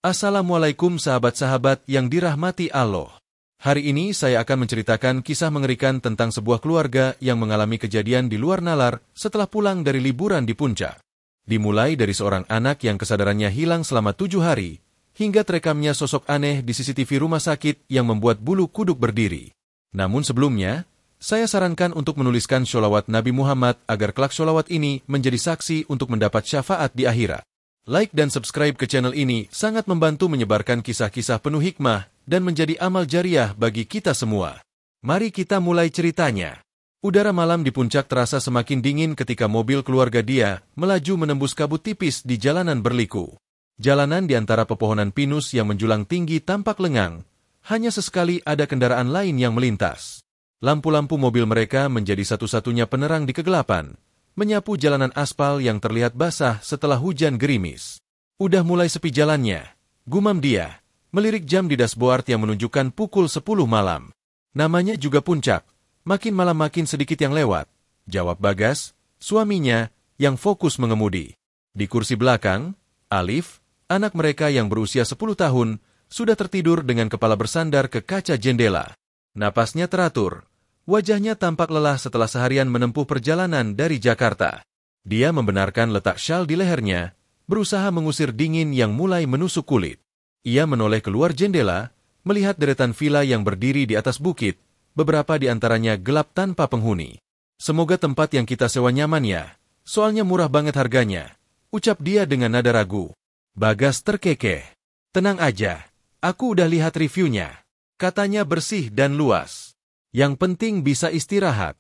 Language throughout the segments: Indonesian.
Assalamualaikum sahabat-sahabat yang dirahmati Allah. Hari ini saya akan menceritakan kisah mengerikan tentang sebuah keluarga yang mengalami kejadian di luar nalar setelah pulang dari liburan di puncak. Dimulai dari seorang anak yang kesadarannya hilang selama 7 hari, hingga terekamnya sosok aneh di CCTV rumah sakit yang membuat bulu kuduk berdiri. Namun sebelumnya, saya sarankan untuk menuliskan sholawat Nabi Muhammad agar kelak sholawat ini menjadi saksi untuk mendapat syafaat di akhirat. Like dan subscribe ke channel ini sangat membantu menyebarkan kisah-kisah penuh hikmah dan menjadi amal jariah bagi kita semua. Mari kita mulai ceritanya. Udara malam di puncak terasa semakin dingin ketika mobil keluarga dia melaju menembus kabut tipis di jalanan berliku. Jalanan di antara pepohonan pinus yang menjulang tinggi tampak lengang. Hanya sesekali ada kendaraan lain yang melintas. Lampu-lampu mobil mereka menjadi satu-satunya penerang di kegelapan, menyapu jalanan aspal yang terlihat basah setelah hujan gerimis. Udah mulai sepi jalannya, gumam dia, melirik jam di dashboard yang menunjukkan pukul 10 malam. Namanya juga puncak, makin malam makin sedikit yang lewat, jawab Bagas, suaminya, yang fokus mengemudi. Di kursi belakang, Alif, anak mereka yang berusia 10 tahun, sudah tertidur dengan kepala bersandar ke kaca jendela. Napasnya teratur. Wajahnya tampak lelah setelah seharian menempuh perjalanan dari Jakarta. Dia membenarkan letak syal di lehernya, berusaha mengusir dingin yang mulai menusuk kulit. Ia menoleh keluar jendela, melihat deretan villa yang berdiri di atas bukit, beberapa di antaranya gelap tanpa penghuni. Semoga tempat yang kita sewa nyaman ya, soalnya murah banget harganya, ucap dia dengan nada ragu. Bagas terkekeh. Tenang aja, aku udah lihat reviewnya. Katanya bersih dan luas. Yang penting bisa istirahat.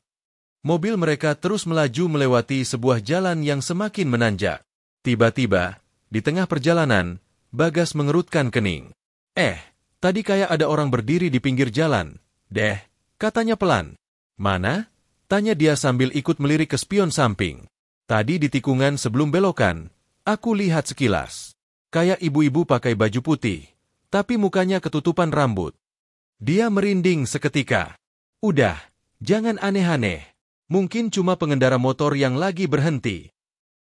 Mobil mereka terus melaju melewati sebuah jalan yang semakin menanjak. Tiba-tiba, di tengah perjalanan, Bagas mengerutkan kening. Tadi kayak ada orang berdiri di pinggir jalan. Deh, katanya pelan. Mana? Tanya dia sambil ikut melirik ke spion samping. Tadi di tikungan sebelum belokan, aku lihat sekilas. Kayak ibu-ibu pakai baju putih, tapi mukanya ketutupan rambut. Dia merinding seketika. Udah, jangan aneh-aneh. Mungkin cuma pengendara motor yang lagi berhenti.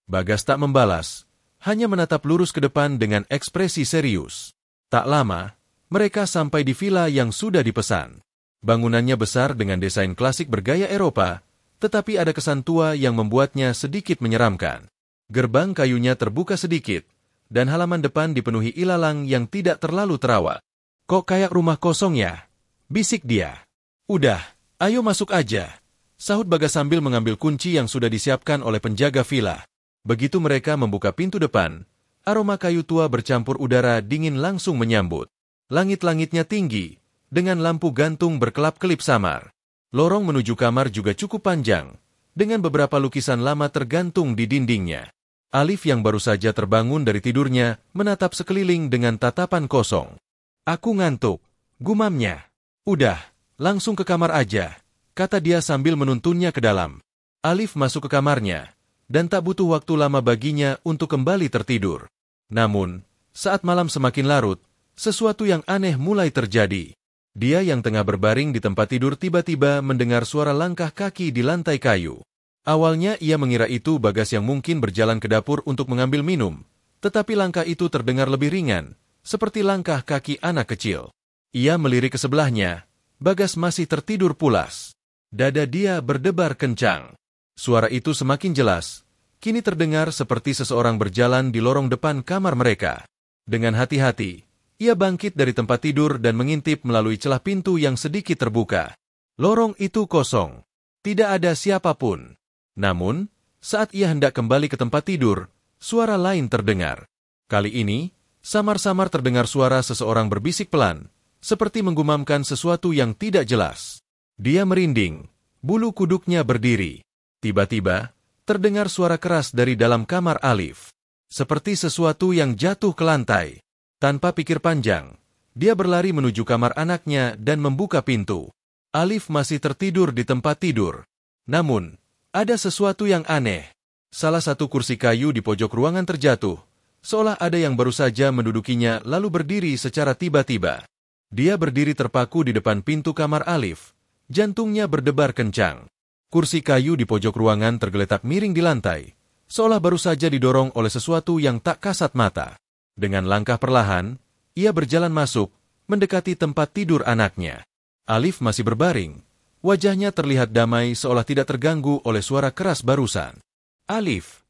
Bagas tak membalas, hanya menatap lurus ke depan dengan ekspresi serius. Tak lama, mereka sampai di villa yang sudah dipesan. Bangunannya besar dengan desain klasik bergaya Eropa, tetapi ada kesan tua yang membuatnya sedikit menyeramkan. Gerbang kayunya terbuka sedikit, dan halaman depan dipenuhi ilalang yang tidak terlalu terawat. Kok kayak rumah kosong ya? Bisik dia. Udah, ayo masuk aja, sahut Bagas sambil mengambil kunci yang sudah disiapkan oleh penjaga villa. Begitu mereka membuka pintu depan, aroma kayu tua bercampur udara dingin langsung menyambut. Langit-langitnya tinggi, dengan lampu gantung berkelap-kelip samar. Lorong menuju kamar juga cukup panjang, dengan beberapa lukisan lama tergantung di dindingnya. Alif yang baru saja terbangun dari tidurnya, menatap sekeliling dengan tatapan kosong. Aku ngantuk, gumamnya. Udah. Langsung ke kamar aja, kata dia sambil menuntunnya ke dalam. Alif masuk ke kamarnya, dan tak butuh waktu lama baginya untuk kembali tertidur. Namun, saat malam semakin larut, sesuatu yang aneh mulai terjadi. Dia yang tengah berbaring di tempat tidur tiba-tiba mendengar suara langkah kaki di lantai kayu. Awalnya ia mengira itu Bagas yang mungkin berjalan ke dapur untuk mengambil minum, tetapi langkah itu terdengar lebih ringan, seperti langkah kaki anak kecil. Ia melirik ke sebelahnya. Bagas masih tertidur pulas. Dada dia berdebar kencang. Suara itu semakin jelas. Kini terdengar seperti seseorang berjalan di lorong depan kamar mereka. Dengan hati-hati, ia bangkit dari tempat tidur dan mengintip melalui celah pintu yang sedikit terbuka. Lorong itu kosong. Tidak ada siapapun. Namun, saat ia hendak kembali ke tempat tidur, suara lain terdengar. Kali ini, samar-samar terdengar suara seseorang berbisik pelan, seperti menggumamkan sesuatu yang tidak jelas. Dia merinding, bulu kuduknya berdiri. Tiba-tiba, terdengar suara keras dari dalam kamar Alif. Seperti sesuatu yang jatuh ke lantai. Tanpa pikir panjang, dia berlari menuju kamar anaknya dan membuka pintu. Alif masih tertidur di tempat tidur. Namun, ada sesuatu yang aneh. Salah satu kursi kayu di pojok ruangan terjatuh, seolah ada yang baru saja mendudukinya lalu berdiri secara tiba-tiba. Dia berdiri terpaku di depan pintu kamar Alif. Jantungnya berdebar kencang. Kursi kayu di pojok ruangan tergeletak miring di lantai, seolah baru saja didorong oleh sesuatu yang tak kasat mata. Dengan langkah perlahan, Ia berjalan masuk, mendekati tempat tidur anaknya. Alif masih berbaring. Wajahnya terlihat damai seolah tidak terganggu oleh suara keras barusan. "Alif!"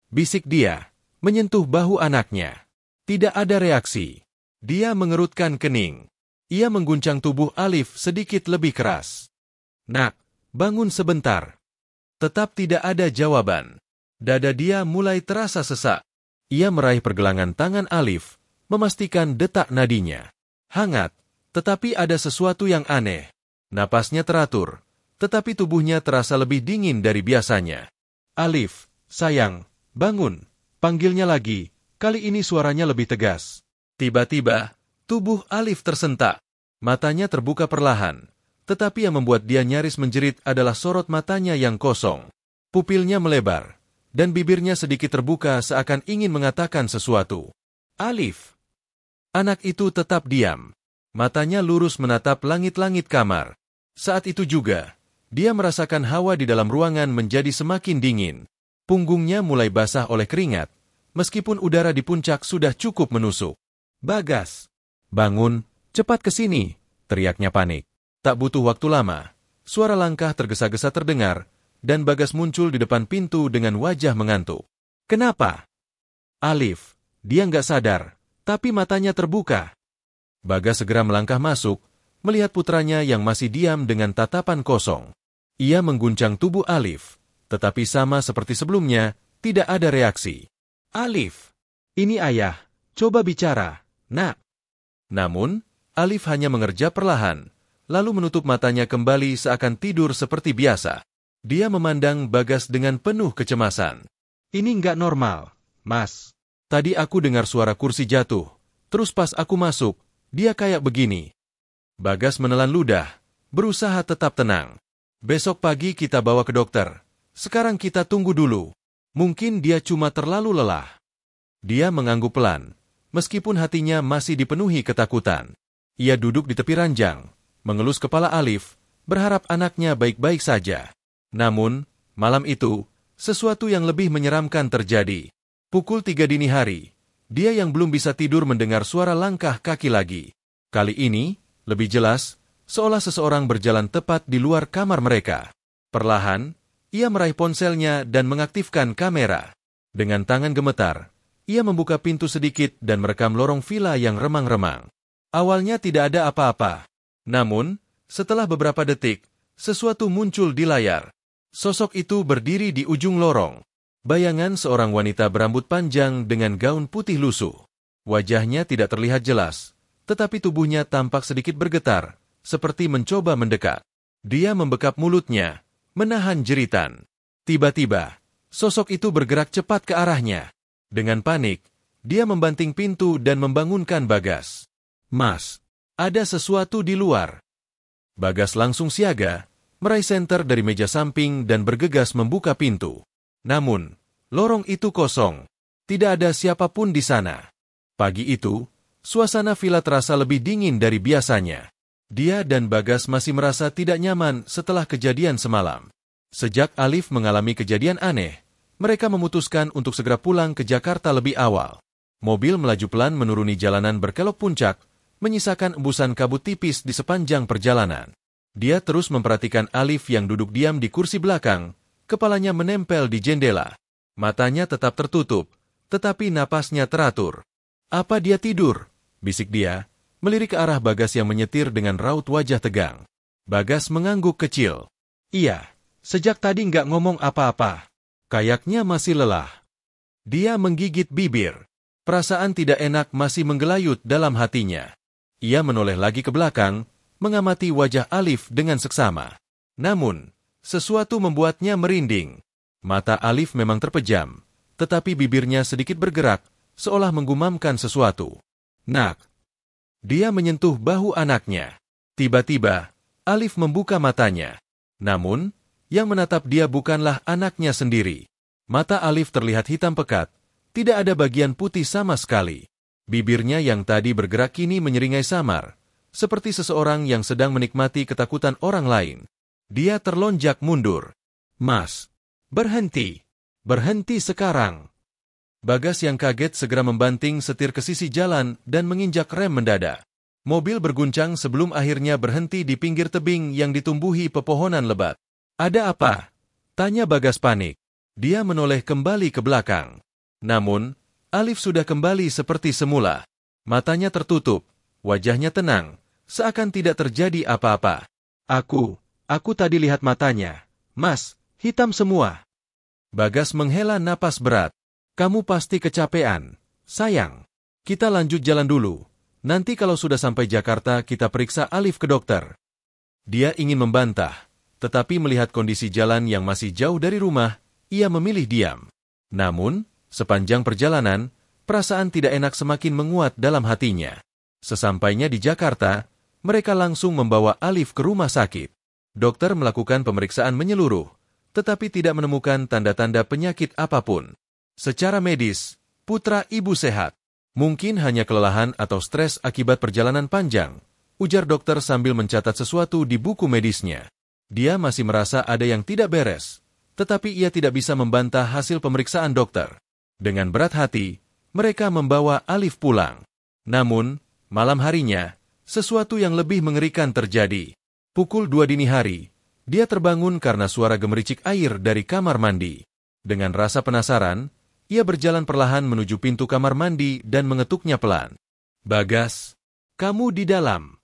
bisik dia, menyentuh bahu anaknya. Tidak ada reaksi. Dia mengerutkan kening. Ia mengguncang tubuh Alif sedikit lebih keras. "Nak, bangun sebentar." Tetap tidak ada jawaban. Dada dia mulai terasa sesak. Ia meraih pergelangan tangan Alif, memastikan detak nadinya. Hangat, tetapi ada sesuatu yang aneh. Napasnya teratur, tetapi tubuhnya terasa lebih dingin dari biasanya. "Alif, sayang, bangun," panggilnya lagi, kali ini suaranya lebih tegas. Tiba-tiba, tubuh Alif tersentak. Matanya terbuka perlahan, tetapi yang membuat dia nyaris menjerit adalah sorot matanya yang kosong. Pupilnya melebar, dan bibirnya sedikit terbuka seakan ingin mengatakan sesuatu. "Alif!" Anak itu tetap diam. Matanya lurus menatap langit-langit kamar. Saat itu juga, dia merasakan hawa di dalam ruangan menjadi semakin dingin. Punggungnya mulai basah oleh keringat, meskipun udara di puncak sudah cukup menusuk. "Bagas! Bangun, cepat ke sini!" teriaknya panik. Tak butuh waktu lama, suara langkah tergesa-gesa terdengar, dan Bagas muncul di depan pintu dengan wajah mengantuk. "Kenapa?" "Alif." Dia nggak sadar, tapi matanya terbuka. Bagas segera melangkah masuk, melihat putranya yang masih diam dengan tatapan kosong. Ia mengguncang tubuh Alif, tetapi sama seperti sebelumnya, tidak ada reaksi. "Alif, ini ayah, coba bicara, nak." Namun, Alif hanya mengerja perlahan, lalu menutup matanya kembali seakan tidur seperti biasa. Dia memandang Bagas dengan penuh kecemasan. "Ini nggak normal, Mas. Tadi aku dengar suara kursi jatuh, terus pas aku masuk, dia kayak begini." Bagas menelan ludah, berusaha tetap tenang. "Besok pagi kita bawa ke dokter. Sekarang kita tunggu dulu. Mungkin dia cuma terlalu lelah." Dia mengangguk pelan, meskipun hatinya masih dipenuhi ketakutan. Ia duduk di tepi ranjang, mengelus kepala Alif, berharap anaknya baik-baik saja. Namun, malam itu, sesuatu yang lebih menyeramkan terjadi. Pukul 3 dini hari, dia yang belum bisa tidur mendengar suara langkah kaki lagi. Kali ini, lebih jelas, seolah seseorang berjalan tepat di luar kamar mereka. Perlahan, ia meraih ponselnya dan mengaktifkan kamera. Dengan tangan gemetar, ia membuka pintu sedikit dan merekam lorong villa yang remang-remang. Awalnya tidak ada apa-apa. Namun, setelah beberapa detik, sesuatu muncul di layar. Sosok itu berdiri di ujung lorong. Bayangan seorang wanita berambut panjang dengan gaun putih lusuh. Wajahnya tidak terlihat jelas, tetapi tubuhnya tampak sedikit bergetar, seperti mencoba mendekat. Dia membekap mulutnya, menahan jeritan. Tiba-tiba, sosok itu bergerak cepat ke arahnya. Dengan panik, dia membanting pintu dan membangunkan Bagas. "Mas, ada sesuatu di luar." Bagas langsung siaga, meraih senter dari meja samping dan bergegas membuka pintu. Namun, lorong itu kosong. Tidak ada siapapun di sana. Pagi itu, suasana villa terasa lebih dingin dari biasanya. Dia dan Bagas masih merasa tidak nyaman setelah kejadian semalam. Sejak Alif mengalami kejadian aneh, mereka memutuskan untuk segera pulang ke Jakarta lebih awal. Mobil melaju pelan menuruni jalanan berkelok puncak, menyisakan embusan kabut tipis di sepanjang perjalanan. Dia terus memperhatikan Alif yang duduk diam di kursi belakang, kepalanya menempel di jendela. Matanya tetap tertutup, tetapi napasnya teratur. "Apa dia tidur?" bisik dia, melirik ke arah Bagas yang menyetir dengan raut wajah tegang. Bagas mengangguk kecil. "Iya, sejak tadi nggak ngomong apa-apa. Kayaknya masih lelah." Dia menggigit bibir. Perasaan tidak enak masih menggelayut dalam hatinya. Ia menoleh lagi ke belakang, mengamati wajah Alif dengan seksama. Namun, sesuatu membuatnya merinding. Mata Alif memang terpejam, tetapi bibirnya sedikit bergerak, seolah menggumamkan sesuatu. "Nak." Dia menyentuh bahu anaknya. Tiba-tiba, Alif membuka matanya. Namun, yang menatap dia bukanlah anaknya sendiri. Mata Alif terlihat hitam pekat, tidak ada bagian putih sama sekali. Bibirnya yang tadi bergerak kini menyeringai samar, seperti seseorang yang sedang menikmati ketakutan orang lain. Dia terlonjak mundur. "Mas, berhenti. Berhenti sekarang." Bagas yang kaget segera membanting setir ke sisi jalan dan menginjak rem mendadak. Mobil berguncang sebelum akhirnya berhenti di pinggir tebing yang ditumbuhi pepohonan lebat. "Ada apa?" tanya Bagas panik. Dia menoleh kembali ke belakang. Namun, Alif sudah kembali seperti semula. Matanya tertutup, wajahnya tenang, seakan tidak terjadi apa-apa. Aku tadi lihat matanya. Mas, hitam semua." Bagas menghela napas berat. "Kamu pasti kecapean. Sayang, kita lanjut jalan dulu. Nanti kalau sudah sampai Jakarta kita periksa Alif ke dokter." Dia ingin membantah, tetapi melihat kondisi jalan yang masih jauh dari rumah, ia memilih diam. Namun, sepanjang perjalanan, perasaan tidak enak semakin menguat dalam hatinya. Sesampainya di Jakarta, mereka langsung membawa Alif ke rumah sakit. Dokter melakukan pemeriksaan menyeluruh, tetapi tidak menemukan tanda-tanda penyakit apapun. Secara medis, putra ibu sehat. "Mungkin hanya kelelahan atau stres akibat perjalanan panjang," ujar dokter sambil mencatat sesuatu di buku medisnya. Dia masih merasa ada yang tidak beres, tetapi ia tidak bisa membantah hasil pemeriksaan dokter. Dengan berat hati, mereka membawa Alif pulang. Namun, malam harinya, sesuatu yang lebih mengerikan terjadi. Pukul 2 dini hari, dia terbangun karena suara gemericik air dari kamar mandi. Dengan rasa penasaran, ia berjalan perlahan menuju pintu kamar mandi dan mengetuknya pelan. "Bagas, kamu di dalam?"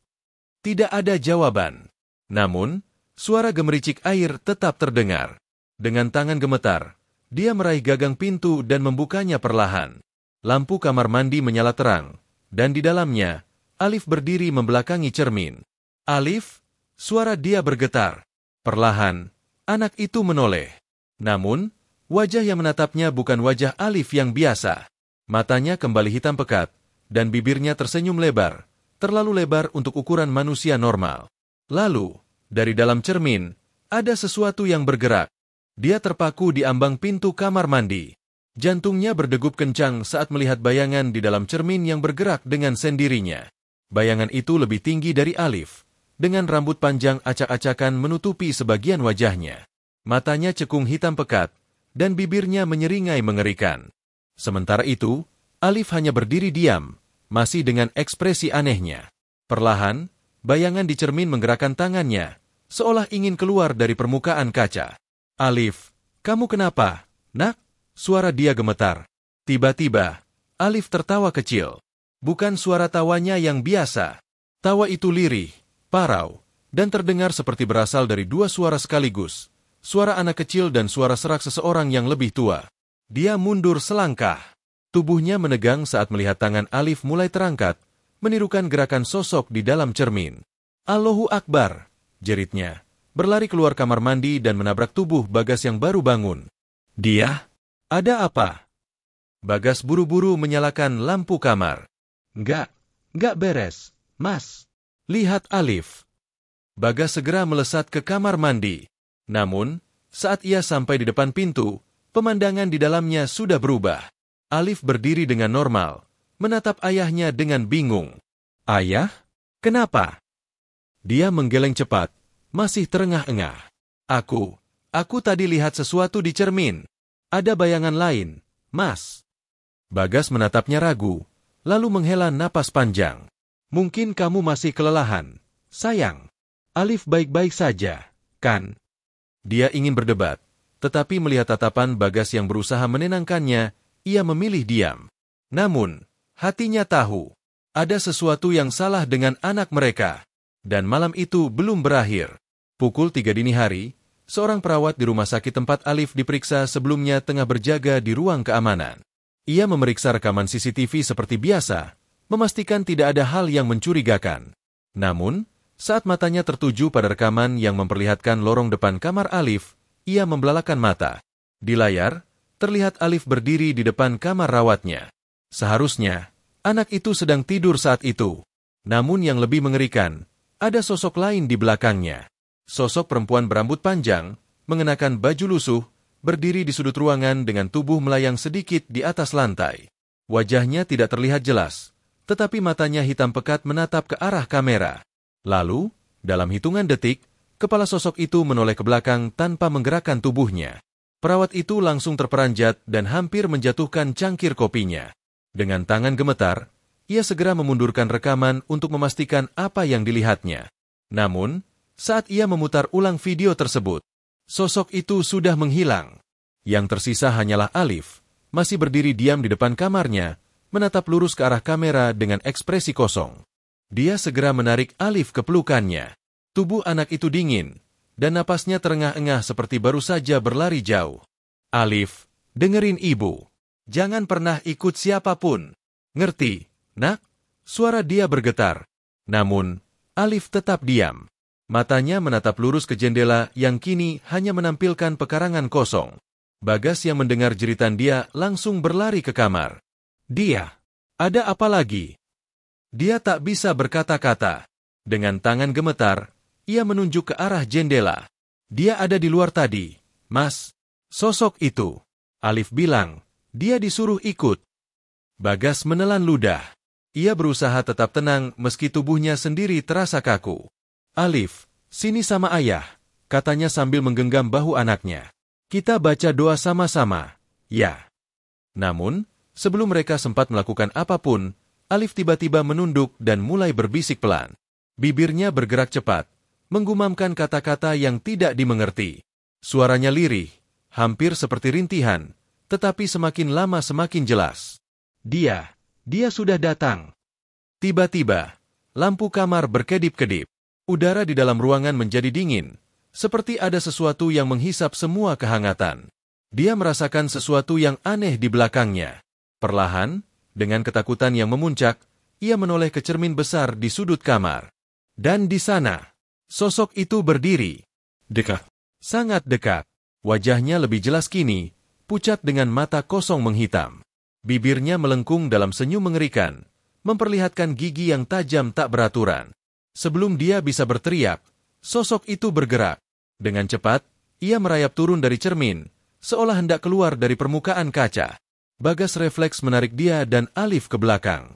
Tidak ada jawaban. Namun, suara gemericik air tetap terdengar. Dengan tangan gemetar, dia meraih gagang pintu dan membukanya perlahan. Lampu kamar mandi menyala terang, dan di dalamnya, Alif berdiri membelakangi cermin. "Alif?" Suara dia bergetar. Perlahan, anak itu menoleh. Namun, wajah yang menatapnya bukan wajah Alif yang biasa. Matanya kembali hitam pekat, dan bibirnya tersenyum lebar, terlalu lebar untuk ukuran manusia normal. Lalu, dari dalam cermin, ada sesuatu yang bergerak. Dia terpaku di ambang pintu kamar mandi. Jantungnya berdegup kencang saat melihat bayangan di dalam cermin yang bergerak dengan sendirinya. Bayangan itu lebih tinggi dari Alif, dengan rambut panjang acak-acakan menutupi sebagian wajahnya. Matanya cekung hitam pekat, dan bibirnya menyeringai mengerikan. Sementara itu, Alif hanya berdiri diam, masih dengan ekspresi anehnya. Perlahan, bayangan di cermin menggerakkan tangannya, seolah ingin keluar dari permukaan kaca. "Alif, kamu kenapa, nak?" Suara dia gemetar. Tiba-tiba, Alif tertawa kecil. Bukan suara tawanya yang biasa. Tawa itu lirih, parau, dan terdengar seperti berasal dari dua suara sekaligus. Suara anak kecil dan suara serak seseorang yang lebih tua. Dia mundur selangkah. Tubuhnya menegang saat melihat tangan Alif mulai terangkat, menirukan gerakan sosok di dalam cermin. "Allahu Akbar," jeritnya, berlari keluar kamar mandi dan menabrak tubuh Bagas yang baru bangun. "Dia? Ada apa?" Bagas buru-buru menyalakan lampu kamar. Enggak beres, Mas. Lihat Alif." Bagas segera melesat ke kamar mandi. Namun, saat ia sampai di depan pintu, pemandangan di dalamnya sudah berubah. Alif berdiri dengan normal, menatap ayahnya dengan bingung. "Ayah? Kenapa?" Dia menggeleng cepat, masih terengah-engah. Aku tadi lihat sesuatu di cermin. Ada bayangan lain, Mas." Bagas menatapnya ragu, lalu menghela napas panjang. "Mungkin kamu masih kelelahan, sayang. Alif baik-baik saja, kan?" Dia ingin berdebat, tetapi melihat tatapan Bagas yang berusaha menenangkannya, ia memilih diam. Namun, hatinya tahu, ada sesuatu yang salah dengan anak mereka. Dan malam itu belum berakhir. Pukul 3 dini hari, seorang perawat di rumah sakit tempat Alif diperiksa sebelumnya tengah berjaga di ruang keamanan. Ia memeriksa rekaman CCTV seperti biasa, memastikan tidak ada hal yang mencurigakan. Namun, saat matanya tertuju pada rekaman yang memperlihatkan lorong depan kamar Alif, ia membelalakan mata. Di layar, terlihat Alif berdiri di depan kamar rawatnya. Seharusnya, anak itu sedang tidur saat itu. Namun yang lebih mengerikan, ada sosok lain di belakangnya. Sosok perempuan berambut panjang, mengenakan baju lusuh, berdiri di sudut ruangan dengan tubuh melayang sedikit di atas lantai. Wajahnya tidak terlihat jelas, tetapi matanya hitam pekat menatap ke arah kamera. Lalu, dalam hitungan detik, kepala sosok itu menoleh ke belakang tanpa menggerakkan tubuhnya. Perawat itu langsung terperanjat dan hampir menjatuhkan cangkir kopinya. Dengan tangan gemetar, ia segera memundurkan rekaman untuk memastikan apa yang dilihatnya. Namun, saat ia memutar ulang video tersebut, sosok itu sudah menghilang. Yang tersisa hanyalah Alif, masih berdiri diam di depan kamarnya, menatap lurus ke arah kamera dengan ekspresi kosong. Dia segera menarik Alif ke pelukannya. Tubuh anak itu dingin, dan napasnya terengah-engah seperti baru saja berlari jauh. Alif, dengerin ibu. Jangan pernah ikut siapapun. Ngerti, nak? Suara dia bergetar. Namun, Alif tetap diam. Matanya menatap lurus ke jendela yang kini hanya menampilkan pekarangan kosong. Bagas yang mendengar jeritan dia langsung berlari ke kamar. Dia, ada apa lagi? Dia tak bisa berkata-kata. Dengan tangan gemetar, ia menunjuk ke arah jendela. Dia ada di luar tadi, Mas. Sosok itu. Alif bilang, dia disuruh ikut. Bagas menelan ludah. Ia berusaha tetap tenang meski tubuhnya sendiri terasa kaku. Alif, sini sama ayah, katanya sambil menggenggam bahu anaknya. Kita baca doa sama-sama, ya. Namun, sebelum mereka sempat melakukan apapun, Alif tiba-tiba menunduk dan mulai berbisik pelan. Bibirnya bergerak cepat, menggumamkan kata-kata yang tidak dimengerti. Suaranya lirih, hampir seperti rintihan, tetapi semakin lama semakin jelas. Dia sudah datang. Tiba-tiba, lampu kamar berkedip-kedip. Udara di dalam ruangan menjadi dingin, seperti ada sesuatu yang menghisap semua kehangatan. Dia merasakan sesuatu yang aneh di belakangnya. Perlahan, dengan ketakutan yang memuncak, ia menoleh ke cermin besar di sudut kamar. Dan di sana, sosok itu berdiri. Dekat. Sangat dekat. Wajahnya lebih jelas kini, pucat dengan mata kosong menghitam. Bibirnya melengkung dalam senyum mengerikan, memperlihatkan gigi yang tajam tak beraturan. Sebelum dia bisa berteriak, sosok itu bergerak. Dengan cepat, ia merayap turun dari cermin, seolah hendak keluar dari permukaan kaca. Bagas refleks menarik dia dan Alif ke belakang.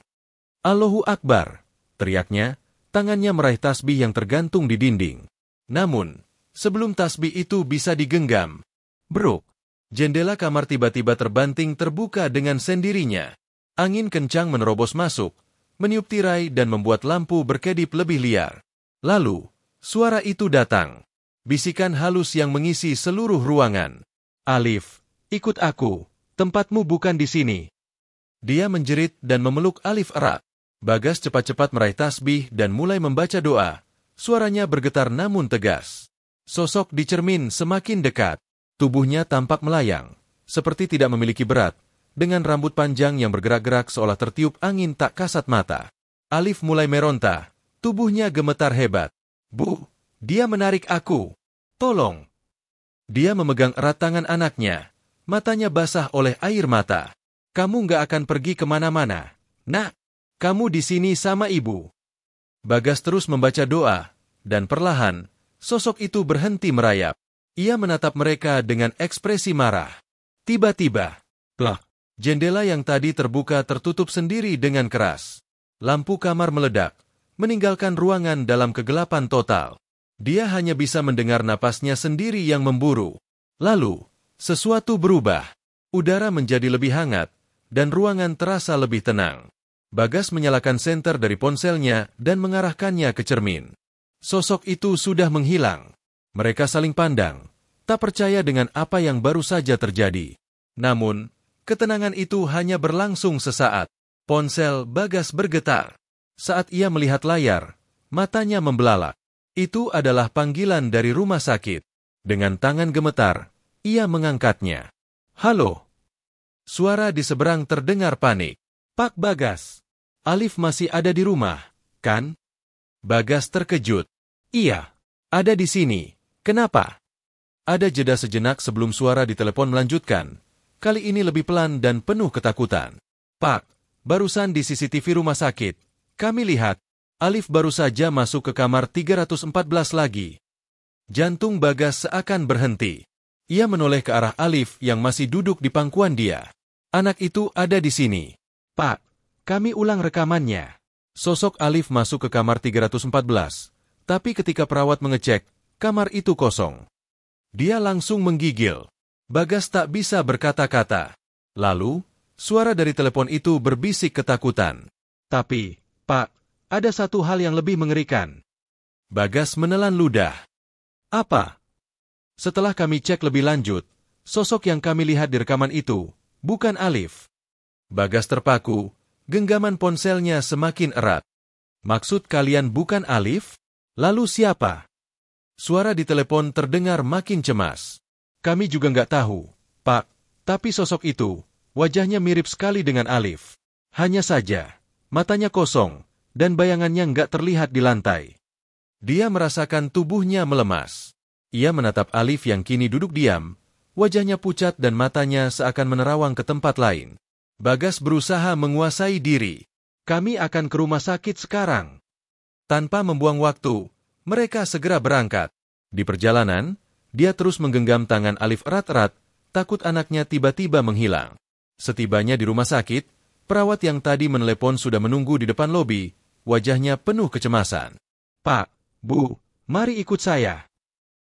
Allahu Akbar, teriaknya, tangannya meraih tasbih yang tergantung di dinding. Namun, sebelum tasbih itu bisa digenggam, bruk, jendela kamar tiba-tiba terbanting terbuka dengan sendirinya. Angin kencang menerobos masuk, meniup tirai dan membuat lampu berkedip lebih liar. Lalu, suara itu datang. Bisikan halus yang mengisi seluruh ruangan. Alif, ikut aku. Tempatmu bukan di sini. Dia menjerit dan memeluk Alif erat. Bagas cepat-cepat meraih tasbih dan mulai membaca doa. Suaranya bergetar namun tegas. Sosok di cermin semakin dekat. Tubuhnya tampak melayang, seperti tidak memiliki berat, dengan rambut panjang yang bergerak-gerak seolah tertiup angin tak kasat mata. Alif mulai meronta, tubuhnya gemetar hebat. Bu, dia menarik aku. Tolong. Dia memegang erat tangan anaknya. Matanya basah oleh air mata. Kamu nggak akan pergi kemana-mana. Nak, kamu di sini sama ibu. Bagas terus membaca doa, dan perlahan, sosok itu berhenti merayap. Ia menatap mereka dengan ekspresi marah. Tiba-tiba, plak, jendela yang tadi terbuka tertutup sendiri dengan keras. Lampu kamar meledak, meninggalkan ruangan dalam kegelapan total. Dia hanya bisa mendengar napasnya sendiri yang memburu. Lalu, sesuatu berubah. Udara menjadi lebih hangat, dan ruangan terasa lebih tenang. Bagas menyalakan senter dari ponselnya dan mengarahkannya ke cermin. Sosok itu sudah menghilang. Mereka saling pandang, tak percaya dengan apa yang baru saja terjadi. Namun, ketenangan itu hanya berlangsung sesaat. Ponsel Bagas bergetar. Saat ia melihat layar, matanya membelalak. Itu adalah panggilan dari rumah sakit. Dengan tangan gemetar, ia mengangkatnya. Halo. Suara di seberang terdengar panik. Pak Bagas. Alif masih ada di rumah, kan? Bagas terkejut. Iya, ada di sini. Kenapa? Ada jeda sejenak sebelum suara di telepon melanjutkan. Kali ini lebih pelan dan penuh ketakutan. Pak, barusan di CCTV rumah sakit, kami lihat, Alif baru saja masuk ke kamar 314 lagi. Jantung Bagas seakan berhenti. Ia menoleh ke arah Alif yang masih duduk di pangkuan dia. Anak itu ada di sini. Pak, kami ulang rekamannya. Sosok Alif masuk ke kamar 314, tapi ketika perawat mengecek, kamar itu kosong. Dia langsung menggigil. Bagas tak bisa berkata-kata. Lalu, suara dari telepon itu berbisik ketakutan. Tapi, Pak, ada satu hal yang lebih mengerikan. Bagas menelan ludah. Apa? Setelah kami cek lebih lanjut, sosok yang kami lihat di rekaman itu, bukan Alif. Bagas terpaku, genggaman ponselnya semakin erat. Maksud kalian bukan Alif? Lalu siapa? Suara di telepon terdengar makin cemas. Kami juga nggak tahu, Pak, tapi sosok itu, wajahnya mirip sekali dengan Alif. Hanya saja, matanya kosong, dan bayangannya nggak terlihat di lantai. Dia merasakan tubuhnya melemas. Ia menatap Alif yang kini duduk diam, wajahnya pucat dan matanya seakan menerawang ke tempat lain. Bagas berusaha menguasai diri. Kami akan ke rumah sakit sekarang. Tanpa membuang waktu, mereka segera berangkat. Di perjalanan, dia terus menggenggam tangan Alif erat-erat, takut anaknya tiba-tiba menghilang. Setibanya di rumah sakit, perawat yang tadi menelepon sudah menunggu di depan lobi, wajahnya penuh kecemasan. Pak, Bu, mari ikut saya.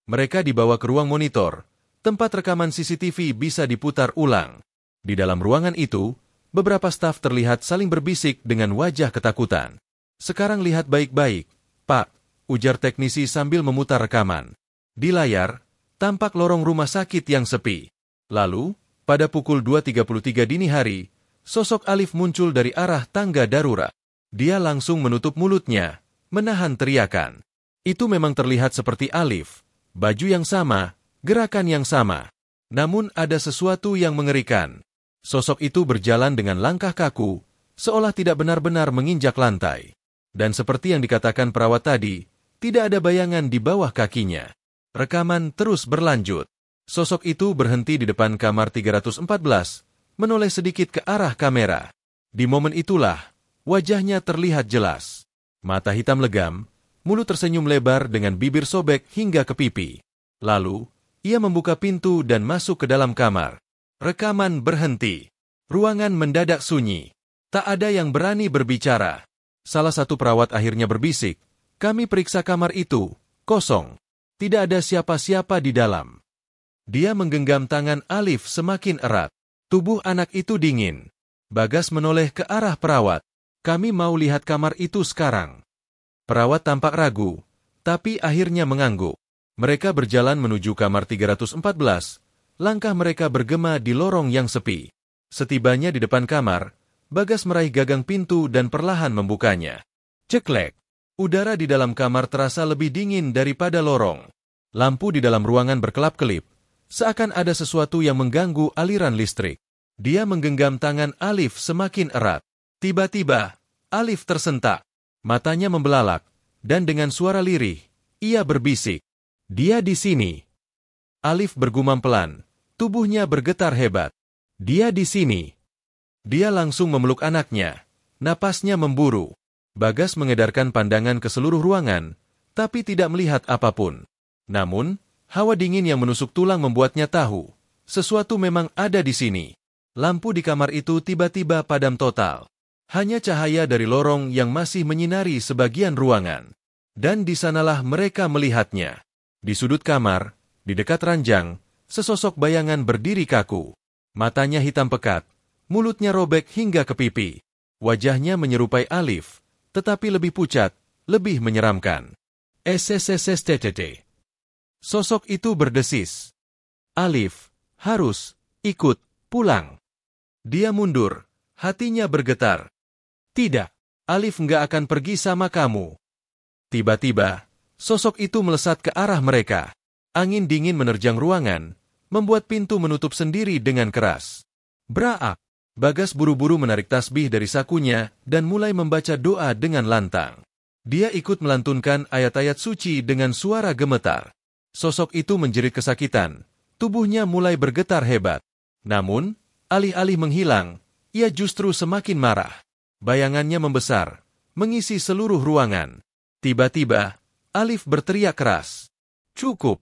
Mereka dibawa ke ruang monitor, tempat rekaman CCTV bisa diputar ulang. Di dalam ruangan itu, beberapa staf terlihat saling berbisik dengan wajah ketakutan. Sekarang lihat baik-baik, Pak, ujar teknisi sambil memutar rekaman. Di layar, tampak lorong rumah sakit yang sepi. Lalu, pada pukul 2.33 dini hari, sosok Alif muncul dari arah tangga darurat. Dia langsung menutup mulutnya, menahan teriakan. Itu memang terlihat seperti Alif. Baju yang sama, gerakan yang sama. Namun ada sesuatu yang mengerikan. Sosok itu berjalan dengan langkah kaku, seolah tidak benar-benar menginjak lantai. Dan seperti yang dikatakan perawat tadi, tidak ada bayangan di bawah kakinya. Rekaman terus berlanjut. Sosok itu berhenti di depan kamar 314, menoleh sedikit ke arah kamera. Di momen itulah, wajahnya terlihat jelas. Mata hitam legam, mulut tersenyum lebar dengan bibir sobek hingga ke pipi. Lalu, ia membuka pintu dan masuk ke dalam kamar. Rekaman berhenti. Ruangan mendadak sunyi. Tak ada yang berani berbicara. Salah satu perawat akhirnya berbisik, "Kami periksa kamar itu, kosong. Tidak ada siapa-siapa di dalam." Dia menggenggam tangan Alif semakin erat. Tubuh anak itu dingin. Bagas menoleh ke arah perawat. "Kami mau lihat kamar itu sekarang." Perawat tampak ragu, tapi akhirnya mengangguk. Mereka berjalan menuju kamar 314. Langkah mereka bergema di lorong yang sepi. Setibanya di depan kamar, Bagas meraih gagang pintu dan perlahan membukanya. Ceklek. Udara di dalam kamar terasa lebih dingin daripada lorong. Lampu di dalam ruangan berkelap-kelip, seakan ada sesuatu yang mengganggu aliran listrik. Dia menggenggam tangan Alif semakin erat. Tiba-tiba, Alif tersentak. Matanya membelalak, dan dengan suara lirih, ia berbisik. "Dia di sini." Alif bergumam pelan, tubuhnya bergetar hebat. "Dia di sini." Dia langsung memeluk anaknya, napasnya memburu. Bagas mengedarkan pandangan ke seluruh ruangan, tapi tidak melihat apapun. Namun, hawa dingin yang menusuk tulang membuatnya tahu, sesuatu memang ada di sini. Lampu di kamar itu tiba-tiba padam total. Hanya cahaya dari lorong yang masih menyinari sebagian ruangan. Dan di sanalah mereka melihatnya. Di sudut kamar, di dekat ranjang, sesosok bayangan berdiri kaku. Matanya hitam pekat, mulutnya robek hingga ke pipi. Wajahnya menyerupai Alif, tetapi lebih pucat, lebih menyeramkan. SSSSTTT. Sosok itu berdesis. "Alif, harus ikut pulang." Dia mundur, hatinya bergetar. "Tidak, Alif nggak akan pergi sama kamu." Tiba-tiba, sosok itu melesat ke arah mereka. Angin dingin menerjang ruangan, membuat pintu menutup sendiri dengan keras. Braak! Bagas buru-buru menarik tasbih dari sakunya dan mulai membaca doa dengan lantang. Dia ikut melantunkan ayat-ayat suci dengan suara gemetar. Sosok itu menjerit kesakitan, tubuhnya mulai bergetar hebat. Namun, alih-alih menghilang, ia justru semakin marah. Bayangannya membesar, mengisi seluruh ruangan. Tiba-tiba, Alif berteriak keras. "Cukup!"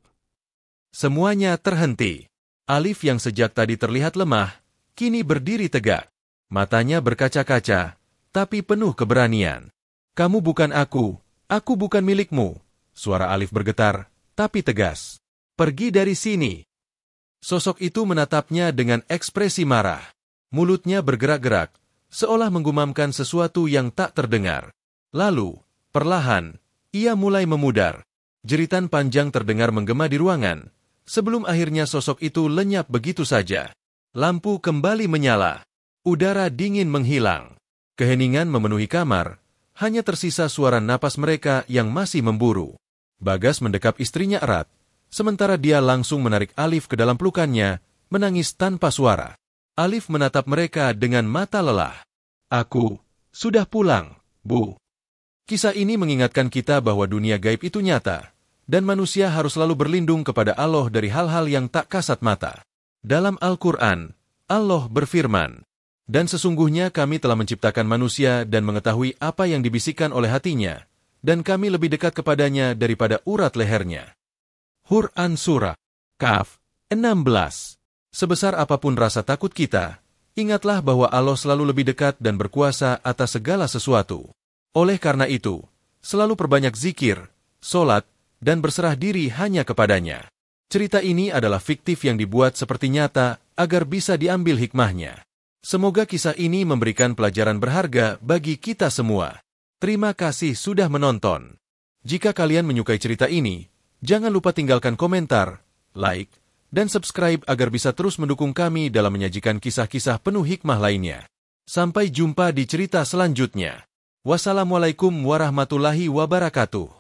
Semuanya terhenti. Alif yang sejak tadi terlihat lemah, kini berdiri tegak. Matanya berkaca-kaca, tapi penuh keberanian. "Kamu bukan aku bukan milikmu." Suara Alif bergetar, tapi tegas. "Pergi dari sini." Sosok itu menatapnya dengan ekspresi marah. Mulutnya bergerak-gerak, seolah menggumamkan sesuatu yang tak terdengar. Lalu, perlahan, ia mulai memudar. Jeritan panjang terdengar menggema di ruangan, sebelum akhirnya sosok itu lenyap begitu saja. Lampu kembali menyala. Udara dingin menghilang. Keheningan memenuhi kamar, hanya tersisa suara napas mereka yang masih memburu. Bagas mendekap istrinya erat, sementara dia langsung menarik Alif ke dalam pelukannya, menangis tanpa suara. Alif menatap mereka dengan mata lelah. "Aku sudah pulang, Bu." Kisah ini mengingatkan kita bahwa dunia gaib itu nyata, dan manusia harus selalu berlindung kepada Allah dari hal-hal yang tak kasat mata. Dalam Al-Quran, Allah berfirman, "Dan sesungguhnya kami telah menciptakan manusia dan mengetahui apa yang dibisikkan oleh hatinya, dan kami lebih dekat kepadanya daripada urat lehernya." Quran Surah Kaf 16. Sebesar apapun rasa takut kita, ingatlah bahwa Allah selalu lebih dekat dan berkuasa atas segala sesuatu. Oleh karena itu, selalu perbanyak zikir, solat, dan berserah diri hanya kepadanya. Cerita ini adalah fiktif yang dibuat seperti nyata agar bisa diambil hikmahnya. Semoga kisah ini memberikan pelajaran berharga bagi kita semua. Terima kasih sudah menonton. Jika kalian menyukai cerita ini, jangan lupa tinggalkan komentar, like, dan subscribe agar bisa terus mendukung kami dalam menyajikan kisah-kisah penuh hikmah lainnya. Sampai jumpa di cerita selanjutnya. Wassalamualaikum warahmatullahi wabarakatuh.